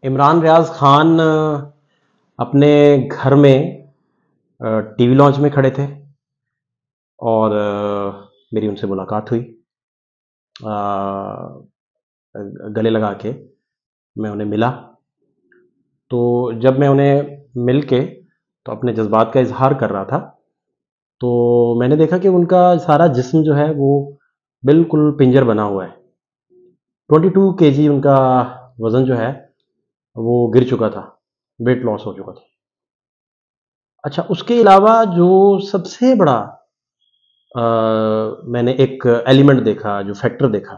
इमरान रियाज खान अपने घर में टीवी लॉन्च में खड़े थे और मेरी उनसे मुलाकात हुई। अ, गले लगा के मैं उन्हें मिला। तो जब मैं उन्हें मिल के तो अपने जज्बात का इजहार कर रहा था, तो मैंने देखा कि उनका सारा जिस्म जो है वो बिल्कुल पिंजर बना हुआ है। 22 kg उनका वज़न जो है वो गिर चुका था, वेट लॉस हो चुका था। अच्छा, उसके अलावा जो सबसे बड़ा अ, मैंने एक एलिमेंट देखा, जो फैक्टर देखा,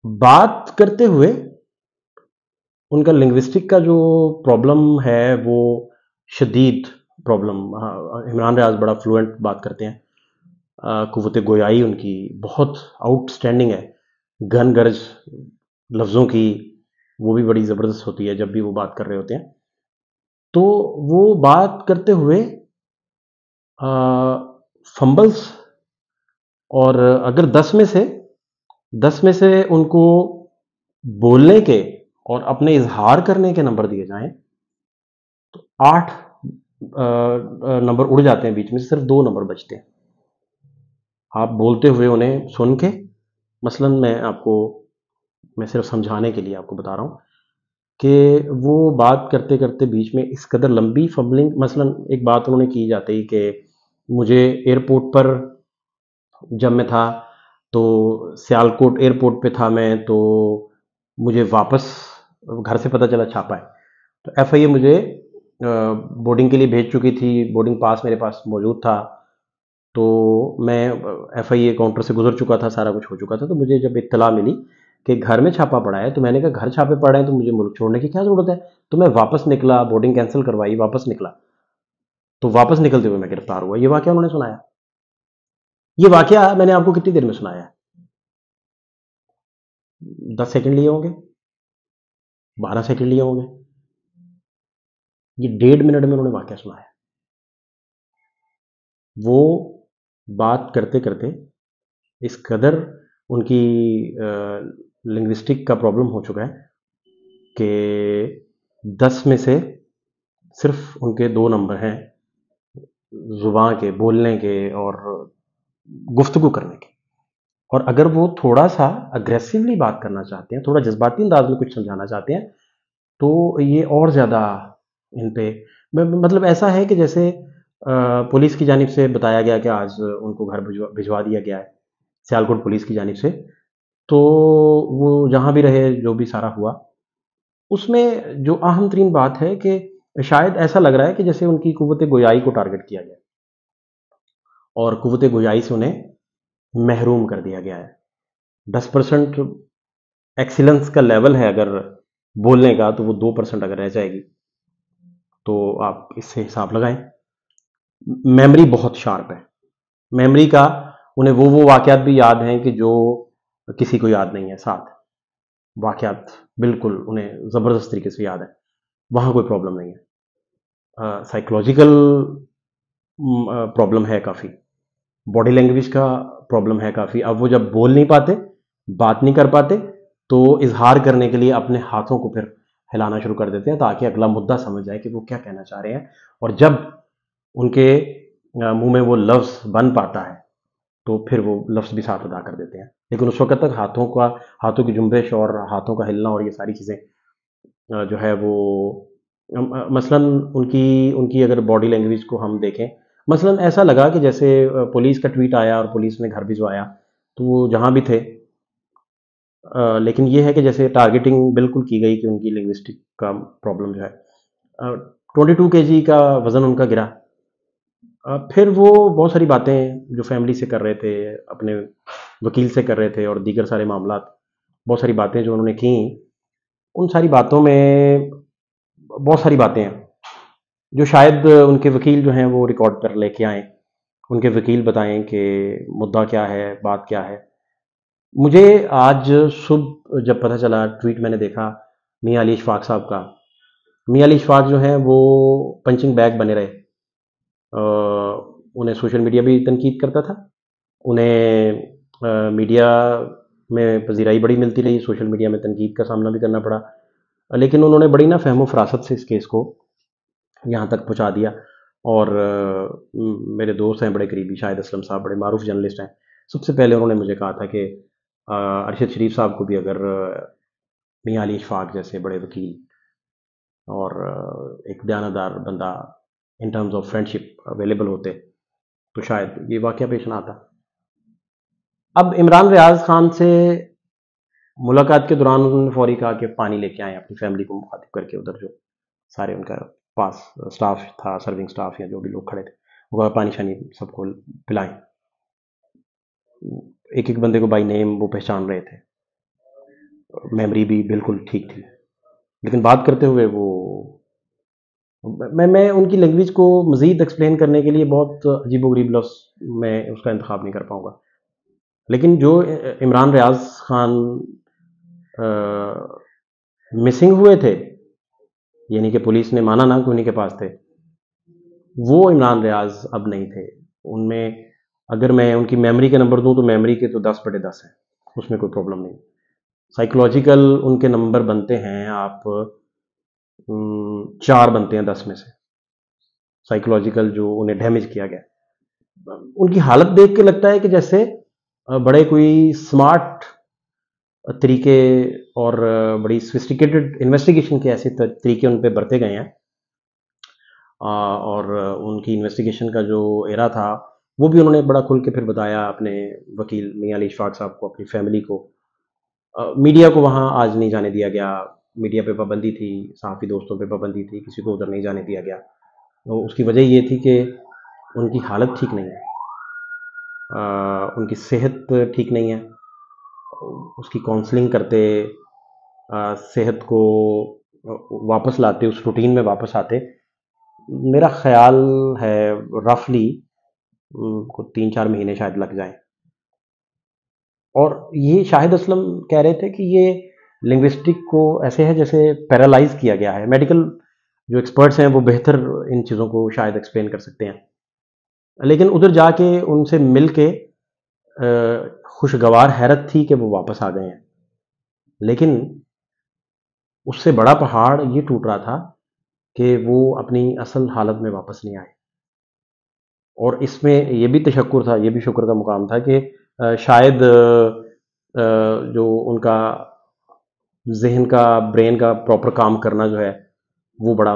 बात करते हुए उनका लिंग्विस्टिक का जो प्रॉब्लम है वो शदीद प्रॉब्लम। हाँ, इमरान रियाज बड़ा फ्लुएंट बात करते हैं। कुव्वत गोयाई उनकी बहुत आउटस्टैंडिंग है। घन गरज लफ्ज़ों की वो भी बड़ी ज़बरदस्त होती है जब भी वो बात कर रहे होते हैं। तो वो बात करते हुए फंबल्स, और अगर 10 में से उनको बोलने के और अपने इजहार करने के नंबर दिए जाएं, 8 नंबर उड़ जाते हैं, बीच में से सिर्फ 2 नंबर बचते हैं। आप बोलते हुए उन्हें सुन के, मसलन मैं सिर्फ समझाने के लिए आपको बता रहा हूँ कि वो बात करते करते बीच में इस कदर लंबी फंबलिंग, मसलन एक बात उन्होंने की जाती है कि मुझे एयरपोर्ट पर जब मैं था, तो सियालकोट एयरपोर्ट पे था मैं, तो मुझे वापस घर से पता चला छापा है। तो एफआईए मुझे बोर्डिंग के लिए भेज चुकी थी, बोर्डिंग पास मेरे पास मौजूद था। तो मैं एफआईए काउंटर से गुजर चुका था, सारा कुछ हो चुका था। तो मुझे जब इत्तला मिली कि घर में छापा पड़ा है, तो मैंने कहा घर छापे पड़े हैं तो मुझे मुल्क छोड़ने की क्या ज़रूरत है। तो मैं वापस निकला, बोर्डिंग कैंसिल करवाई, वापस निकला। तो वापस निकलते हुए मैं गिरफ्तार हुआ। ये वाकया उन्होंने सुनाया। ये वाकया मैंने आपको कितनी देर में सुनाया है? 10 सेकंड लिए होंगे, 12 सेकंड लिए होंगे। ये 1.5 मिनट में उन्होंने वाकया सुनाया। वो बात करते करते इस कदर उनकी लिंग्विस्टिक का प्रॉब्लम हो चुका है कि 10 में से सिर्फ उनके 2 नंबर हैं, जुबान के, बोलने के और गुफ्तगू करने के। और अगर वो थोड़ा सा अग्रेसिवली बात करना चाहते हैं, थोड़ा जज्बाती अंदाज में कुछ समझाना चाहते हैं, तो ये और ज़्यादा इन पे मतलब ऐसा है कि जैसे पुलिस की जानिब से बताया गया कि आज उनको घर भिजवा दिया गया है, सियालकोट पुलिस की जानिब से। तो वो जहाँ भी रहे, जो भी सारा हुआ, उसमें जो अहम तरीन बात है कि शायद ऐसा लग रहा है कि जैसे उनकी कुव्वत गोयाई को टारगेट किया गया और कुव्वत गोयाई से उन्हें महरूम कर दिया गया है। 10% एक्सीलेंस का लेवल है अगर बोलने का, तो वो 2% अगर रह जाएगी तो आप इससे हिसाब लगाएं। मेमोरी बहुत शार्प है। मेमोरी का उन्हें वो वाकयात भी याद हैं कि जो किसी को याद नहीं है। साथ वाकयात बिल्कुल उन्हें ज़बरदस्त तरीके से याद है। वहाँ कोई प्रॉब्लम नहीं है। साइकोलॉजिकल प्रॉब्लम है काफ़ी, बॉडी लैंग्वेज का प्रॉब्लम है काफ़ी। अब वो जब बोल नहीं पाते, बात नहीं कर पाते, तो इजहार करने के लिए अपने हाथों को फिर हिलाना शुरू कर देते हैं ताकि अगला मुद्दा समझ जाए कि वो क्या कहना चाह रहे हैं। और जब उनके मुंह में वो लफ्ज़ बन पाता है, तो फिर वो लफ्ज़ भी साथ अदा कर देते हैं। लेकिन उस वक्त तक हाथों की जुम्बिश और हाथों का हिलना और ये सारी चीज़ें जो है वो मसलन उनकी उनकी अगर बॉडी लैंग्वेज को हम देखें, मसलन ऐसा लगा कि जैसे पुलिस का ट्वीट आया और पुलिस ने घर भिजवाया, तो वो जहाँ भी थे, लेकिन ये है कि जैसे टारगेटिंग बिल्कुल की गई कि उनकी लिंग्विस्टिक का प्रॉब्लम जो है। 22 kg का वज़न उनका गिरा। फिर वो बहुत सारी बातें जो फैमिली से कर रहे थे, अपने वकील से कर रहे थे और दीगर सारे मामलात, बहुत सारी बातें जो उन्होंने की, उन सारी बातों में बहुत सारी बातें हैं जो शायद उनके वकील जो हैं वो रिकॉर्ड पर लेके आएँ। उनके वकील बताएँ कि मुद्दा क्या है, बात क्या है। मुझे आज सुबह जब पता चला, ट्वीट मैंने देखा मियाँ अली इशफाक साहब का। मियाँ अली इशफाक जो हैं वो पंचिंग बैग बने रहे। उन्हें सोशल मीडिया भी तनकीद करता था, उन्हें मीडिया में पजीराई बड़ी मिलती रही, सोशल मीडिया में तनकीद का सामना भी करना पड़ा। लेकिन उन्होंने बड़ी ना फहमो फरासत से इस केस को यहाँ तक पहुँचा दिया। और मेरे दोस्त हैं बड़े करीबी, शाहिद असलम साहब बड़े मारूफ जर्नलिस्ट हैं। सबसे पहले उन्होंने मुझे कहा था कि अरशद शरीफ साहब को भी अगर मियां अली इशफाक जैसे बड़े वकील और एक दयानतदार बंदा in terms of friendship available होते तो शायद ये वाक़या पेश ना आता। अब इमरान रियाज खान से मुलाकात के दौरान उन्होंने फौरी कहा कि पानी लेके आए अपनी फैमिली को मुखातिब करके, उधर जो सारे उनका पास स्टाफ था, सर्विंग स्टाफ या जो भी लोग खड़े थे, वो कहा पानी शानी सबको पिलाएं। एक एक बंदे को बाई नेम वो पहचान रहे थे, मेमोरी भी बिल्कुल ठीक थी, लेकिन बात करते हुए वो मैं उनकी लैंग्वेज को मज़ीद एक्सप्लेन करने के लिए बहुत अजीबोगरीब लफ्ज़ मैं उसका इंतखाब नहीं कर पाऊँगा। लेकिन जो इमरान रियाज खान मिसिंग हुए थे, यानी कि पुलिस ने माना ना कि उन्हीं के पास थे, वो इमरान रियाज अब नहीं थे उनमें। अगर मैं उनकी मेमोरी के नंबर दूं तो मेमोरी के तो 10/10 हैं, उसमें कोई प्रॉब्लम नहीं। साइकोलॉजिकल उनके नंबर बनते हैं आप 4 बनते हैं 10 में से, साइकोलॉजिकल जो उन्हें डैमेज किया गया। उनकी हालत देख के लगता है कि जैसे बड़े कोई स्मार्ट तरीके और बड़ी सोफिस्टिकेटेड इन्वेस्टिगेशन के ऐसे तरीके उन पे बरते गए हैं। और उनकी इन्वेस्टिगेशन का जो एरा था वो भी उन्होंने बड़ा खुल के फिर बताया अपने वकील मियां अली इशफाक साहब को, अपनी फैमिली को। मीडिया को वहाँ आज नहीं जाने दिया गया, मीडिया पे पाबंदी थी, सहाफ़ी दोस्तों पे पाबंदी थी, किसी को उधर नहीं जाने दिया गया। तो उसकी वजह ये थी कि उनकी हालत ठीक नहीं है, उनकी सेहत ठीक नहीं है। उसकी काउंसलिंग करते, सेहत को वापस लाते, उस रूटीन में वापस आते, मेरा ख्याल है रफली को 3-4 महीने शायद लग जाएं। और ये शाहिद असलम कह रहे थे कि ये लिंग्विस्टिक को ऐसे है जैसे पैरालाइज किया गया है। मेडिकल जो एक्सपर्ट्स हैं वो बेहतर इन चीज़ों को शायद एक्सप्लेन कर सकते हैं, लेकिन उधर जाके उनसे मिल के खुशगवार हैरत थी कि वो वापस आ गए हैं। लेकिन उससे बड़ा पहाड़ ये टूट रहा था कि वो अपनी असल हालत में वापस नहीं आए। और इसमें ये भी तशक्कुर था, ये भी शुक्र का मुकाम था कि शायद जो उनका जहन का, ब्रेन का प्रॉपर काम करना जो है वो बड़ा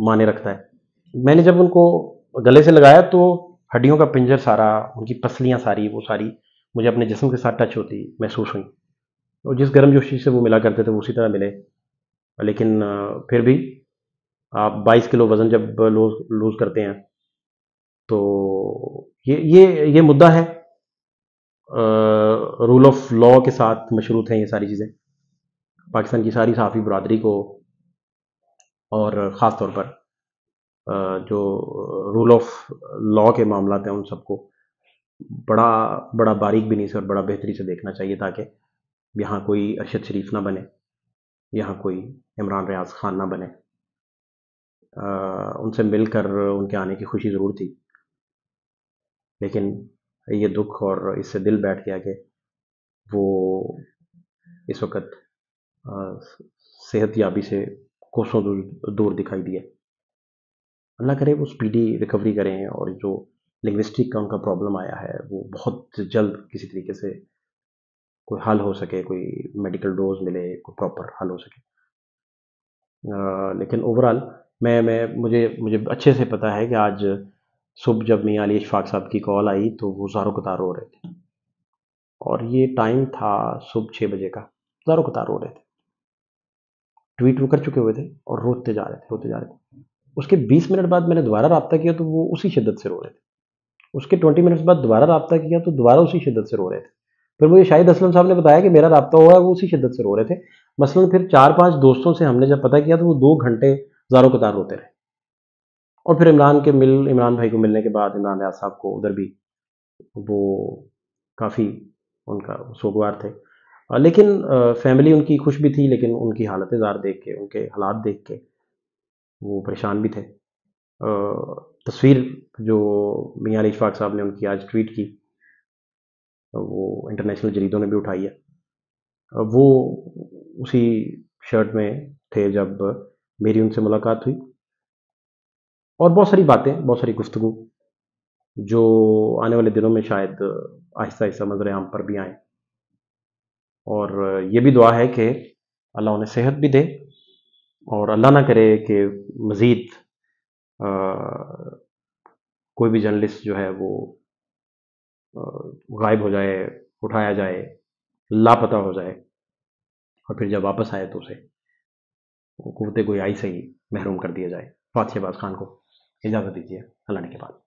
माने रखता है। मैंने जब उनको गले से लगाया तो हड्डियों का पिंजर सारा, उनकी पसलियां सारी, वो सारी मुझे अपने जिस्म के साथ टच होती महसूस हुई। और जिस गर्मजोशी से वो मिला करते थे वो उसी तरह मिले। लेकिन फिर भी आप 22 किलो वज़न जब लूज़ करते हैं तो ये मुद्दा है। रूल ऑफ लॉ के साथ मशरूत हैं ये सारी चीज़ें, पाकिस्तान की सारी सहाफ़ी बरदरी को, और ख़ास तौर पर जो रूल ऑफ लॉ के मामला हैं उन सबको बड़ा बड़ा बारीक बीनी से और बड़ा बेहतरी से देखना चाहिए, ताकि यहाँ कोई अरशद शरीफ ना बने, यहाँ कोई इमरान रियाज खान ना बने। उनसे मिलकर उनके आने की खुशी ज़रूर थी, लेकिन ये दुख और इससे दिल बैठ गया कि वो इस वक्त सेहत याबी से कोसों दूर दिखाई दिए। अल्लाह करे वो स्पीडी रिकवरी करें, और जो लिंग्विस्टिक का उनका प्रॉब्लम आया है वो बहुत जल्द किसी तरीके से कोई हल हो सके, कोई मेडिकल डोज मिले, कोई प्रॉपर हल हो सके। लेकिन ओवरऑल मैं मुझे मुझे अच्छे से पता है कि आज सुबह जब मियां अली इशफाक साहब की कॉल आई तो वो ज़ारों कतार रो रहे थे, और ये टाइम था सुबह 6 बजे का। ज़ारों कतार रो रहे थे, ट्वीट वो कर चुके हुए थे और रोते जा रहे थे, रोते जा रहे थे। उसके 20 मिनट बाद मैंने दोबारा रब्ता किया तो वो उसी शिद्दत से रो रहे थे। उसके 20 मिनट्स बाद दोबारा रब्ता किया तो दोबारा उसी शिद्दत से रो रहे थे। फिर मुझे शाहिद असलम साहब ने बताया कि मेरा रब्ता हुआ है, वो उसी शिद्दत से रो रहे थे। मसलन फिर 4-5 दोस्तों से हमने जब पता किया तो वो 2 घंटे ज़ारों कतार रोते रहे। और फिर इमरान भाई को मिलने के बाद इमरान रियाज साहब को उधर भी वो काफ़ी उनका सोगवार थे। लेकिन फैमिली उनकी खुश भी थी, लेकिन उनकी हालत ज़ार देख के, उनके हालात देख के वो परेशान भी थे। तस्वीर जो मियां अली इशफाक साहब ने उनकी आज ट्वीट की, वो इंटरनेशनल जरीदों ने भी उठाई है। वो उसी शर्ट में थे जब मेरी उनसे मुलाकात हुई, और बहुत सारी बातें, बहुत सारी गुफ्तगू जो आने वाले दिनों में शायद आहिस्ता आहिस्ता नज़र आम पर भी आए। और ये भी दुआ है कि अल्लाह उन्हें सेहत भी दे, और अल्लाह ना करे कि मज़ीद कोई भी जर्नलिस्ट जो है वो गायब हो जाए, उठाया जाए, लापता हो जाए, और फिर जब वापस आए तो उसे कुव्वते गोयाई से ही महरूम कर दिया जाए। फातिह अब्बास खान को इजाज़त दीजिए, अल्लाह ने के बाद।